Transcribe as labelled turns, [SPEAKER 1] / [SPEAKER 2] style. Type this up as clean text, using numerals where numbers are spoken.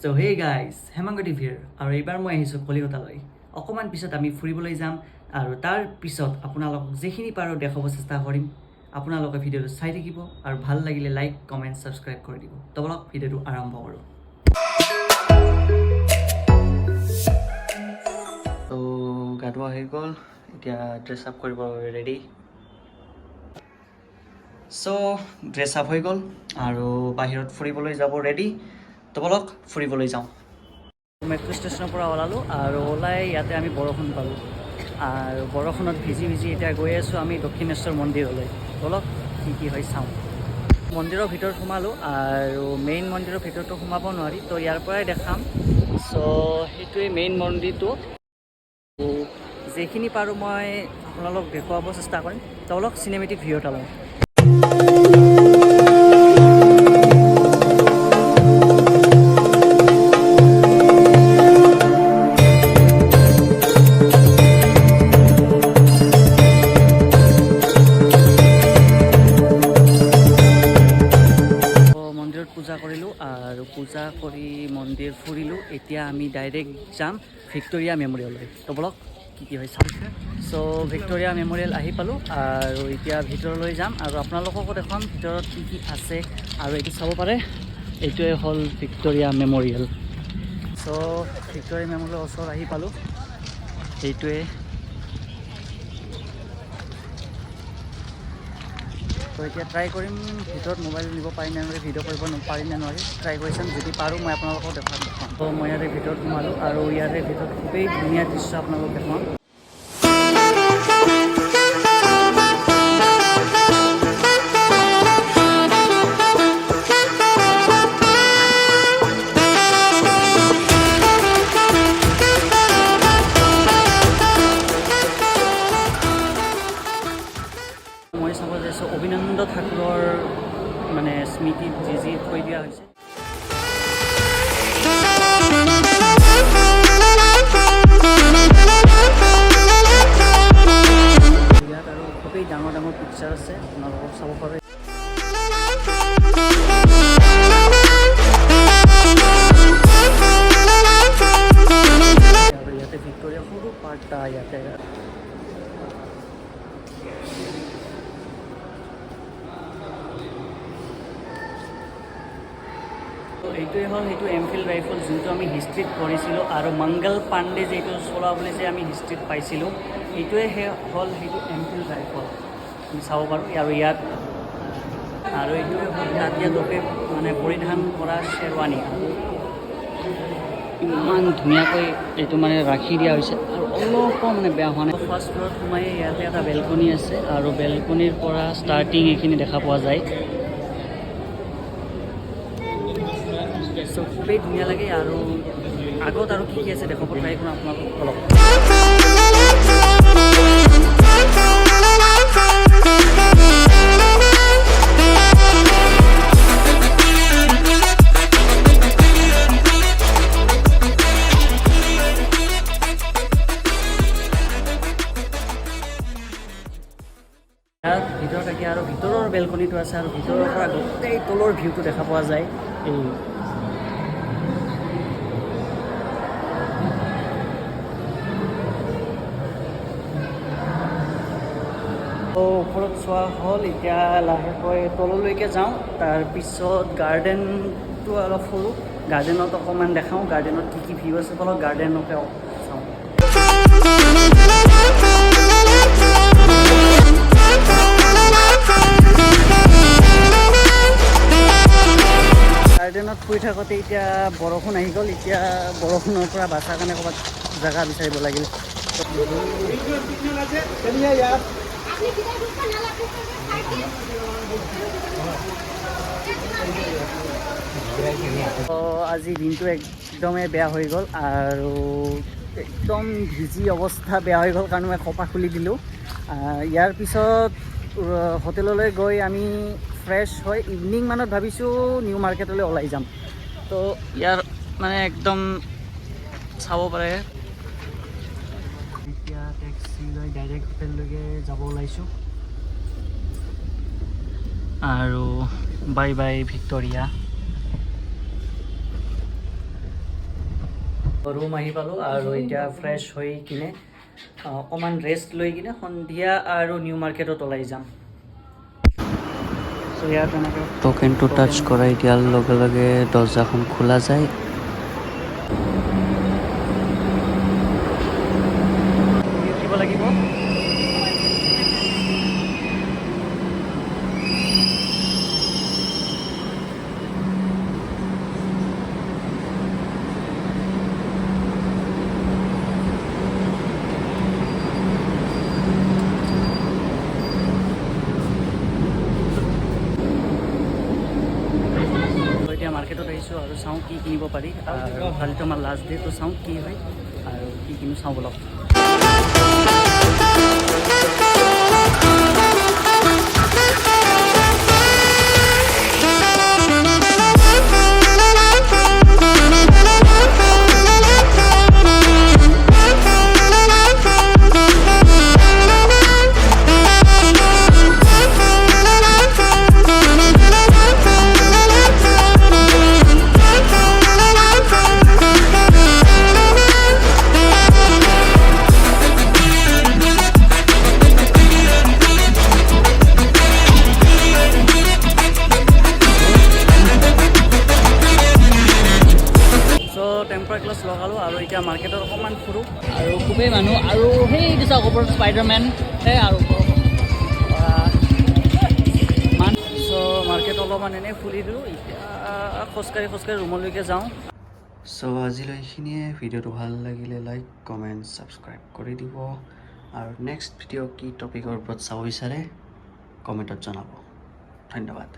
[SPEAKER 1] So hey guys, Hemango TV here. আৰু এইবাৰ মই আহিছো কলিকতালৈ। অকমান পিছত আমি ফুৰিবলৈ যাম আৰু তাৰ পিছত আপোনালোকক যেখিনি পাৰো দেখাব চেষ্টা কৰিম। আপোনালোকে ভিডিঅটো চাই থাকিব আৰু ভাল লাগিলে লাইক, কমেন্ট, সাবস্ক্ৰাইব কৰি দিব। তো বলক ভিডিঅটো আৰম্ভ কৰো। তো গাধোৱা হৈ গ'ল, এতিয়া ড্ৰেছ আপ কৰিব ৰেডি। সো ড্ৰেছ আপ হৈ গ'ল আৰু বাহিৰত ফুৰিবলৈ যাব ৰেডি। তো বলক ফুৰিবলৈ যাওঁ। মেট্ৰো ষ্টেচনৰ পৰা ওলালোঁ আৰু ওলাই ইয়াতে আমি বৰষুণ পালোঁ আৰু বৰষুণত ভিজি এতিয়া গৈ আছোঁ আমি দক্ষিণেশ্বৰ মন্দিৰলৈ। বলক কি হয় চাওঁ। মন্দিৰৰ ভিতৰত সোমালোঁ আৰু মেইন মন্দিৰৰ ভিতৰতো সোমাব নোৱাৰি, তো ইয়াৰ পৰাই দেখাম। চ' সেইটোৱে মেইন মন্দিৰটো, যেখিনি পাৰোঁ মই আপোনালোকক দেখুৱাব চেষ্টা কৰিম। তো বলক চিনেমেটিক ভিউ এটা লওঁ। পূজা কৰিলোঁ আৰু পূজা কৰি মন্দিৰ ফুৰিলোঁ। এতিয়া আমি ডাইৰেক্ট যাম ভিক্টৰিয়া মেমৰিয়েললৈ। তো বলক কি হয় চাওঁ। চ' ভিক্টৰিয়া মেমৰিয়েল আহি পালোঁ আৰু এতিয়া ভিতৰলৈ যাম আৰু আপোনালোককো দেখুৱাম ভিতৰত কি আছে। আৰু এইটো চাব পাৰে, এইটোৱে হ'ল ভিক্টৰিয়া মেমৰিয়েল। চ' ভিক্টৰিয়া মেমৰিয়েলৰ ওচৰত আহি পালোঁ। এইটোৱে তো এতিয়া ট্ৰাই কৰিম ভিতৰত মোবাইল নিব পাৰি নে নোৱাৰি, ভিডিঅ' কৰিব পাৰি নে নোৱাৰি ট্ৰাই কৰি চাম। যদি পাৰোঁ মই আপোনালোকক দেখাম। তো মই ইয়াৰে ভিতৰত সোমালোঁ আৰু ইয়াৰে ভিতৰত খুবেই ধুনীয়া দৃশ্য আপোনালোকক দেখাম। মই চাব যাইছোঁ অভিনন্দ ঠাকুৰৰ মানে স্মৃতিত যি থৈ দিয়া হৈছে। ইয়াত আৰু খুবেই ডাঙৰ পিকচাৰ আছে, আপোনালোকক চাব পাৰে। আৰু ইয়াতে ভিক্টৰিয়া সৰু পাৰ্ট এটা ইয়াতে এইটোৱে হ'ল সেইটো এমফিল্ড ৰাইফল, যোনটো আমি হিষ্ট্ৰীত পঢ়িছিলোঁ আৰু মংগল পাণ্ডে যিটো চলোৱা বুলি যে আমি হিষ্ট্ৰীত পাইছিলোঁ, এইটোৱে হ'ল সেইটো এমফিল্ড ৰাইফল আমি চাব পাৰোঁ। আৰু ইয়াত আৰু এইটোৱে হ'ল তাতিয়া লোকে মানে পৰিধান কৰা শ্বেৰৱানী। ইমান ধুনীয়াকৈ এইটো মানে ৰাখি দিয়া হৈছে আৰু অলপো মানে বেয়া হোৱা নাই। ফাৰ্ষ্ট ফ্ল'ৰত সোমাই ইয়াতে এটা বেলকনি আছে আৰু বেলকনিৰ পৰা ষ্টাৰ্টিং এইখিনি দেখা পোৱা যায়। চ' খুবেই ধুনীয়া লাগে আৰু আগত আৰু কি আছে দেখাব ট্ৰাই কৰোঁ আপোনালোকক অলপ। ইয়াত ভিতৰত থাকি আৰু ভিতৰৰ বেলকনিটো আছে আৰু ভিতৰৰ পৰা গোটেই তলৰ ভিউটো দেখা পোৱা যায়। এই ওপৰত চোৱা হ'ল, এতিয়া লাহেকৈ তললৈকে যাওঁ। তাৰপিছত গাৰ্ডেনটো অলপ সৰু, গাৰ্ডেনত অকণমান দেখাওঁ। গাৰ্ডেনত কি ভিউ আছে তলত গাৰ্ডেনতে চাওঁ। গাৰ্ডেনত ফুৰি থাকোঁতে এতিয়া বৰষুণ আহি গ'ল। এতিয়া বৰষুণৰ পৰা বাচাৰ কাৰণে ক'ৰবাত জেগা বিচাৰিব লাগিল। আজি দিনটো একদমেই বেয়া হৈ গ'ল আৰু একদম ভিজি অৱস্থা বেয়া হৈ গ'ল কাৰণ মই কপা খুলি দিলোঁ। ইয়াৰ পিছত হোটেললৈ গৈ আমি ফ্ৰেছ হৈ ইভিনিং মানত ভাবিছোঁ নিউ মাৰ্কেটলৈ ওলাই যাম। তো ইয়াৰ মানে একদম চাব পাৰে। এতিয়া টেক্সি লৈ ডাইৰেক্ট হোটেললৈকে যাব ওলাইছোঁ আৰু বাই বাই ভিক্টৰিয়া। ৰুম আহি পালোঁ আৰু এতিয়া ফ্ৰেছ হৈ কিনে অকণমান ৰেষ্ট লৈ কিনে সন্ধিয়া আৰু নিউ মাৰ্কেটত ওলাই যাম। চ' ইয়াত এনেকৈ টকেনটো টাচ কৰাই দিয়াৰ লগে লগে দৰ্জাখন খোলা যায়। দিব লাগিব। এতিয়া মাৰ্কেটত আহিছোঁ আৰু চাওঁ কি কিনিব পাৰি। আৰু কালিতো আমাৰ লাষ্ট ডে, তো চাওঁ কি হয় আৰু কি কিনো চাওঁ বলক। টেম্পাৰ গ্লাছ লগালোঁ আৰু এতিয়া মাৰ্কেটত অকণমান ফুৰোঁ আৰু খুবেই মানুহ আৰু সেই চাওক ওপৰত স্পাইডাৰমেন সেই আৰু চ' মাৰ্কেট অলপমান এনেই ফুৰি দিলোঁ। এতিয়া খোজকাঢ়ি ৰুমলৈকে যাওঁ। চ' আজিলৈ এইখিনিয়ে। ভিডিঅ'টো ভাল লাগিলে লাইক কমেণ্ট ছাবস্ক্ৰাইব কৰি দিব আৰু নেক্সট ভিডিঅ' কি টপিকৰ ওপৰত চাব বিচাৰে কমেণ্টত জনাব। ধন্যবাদ।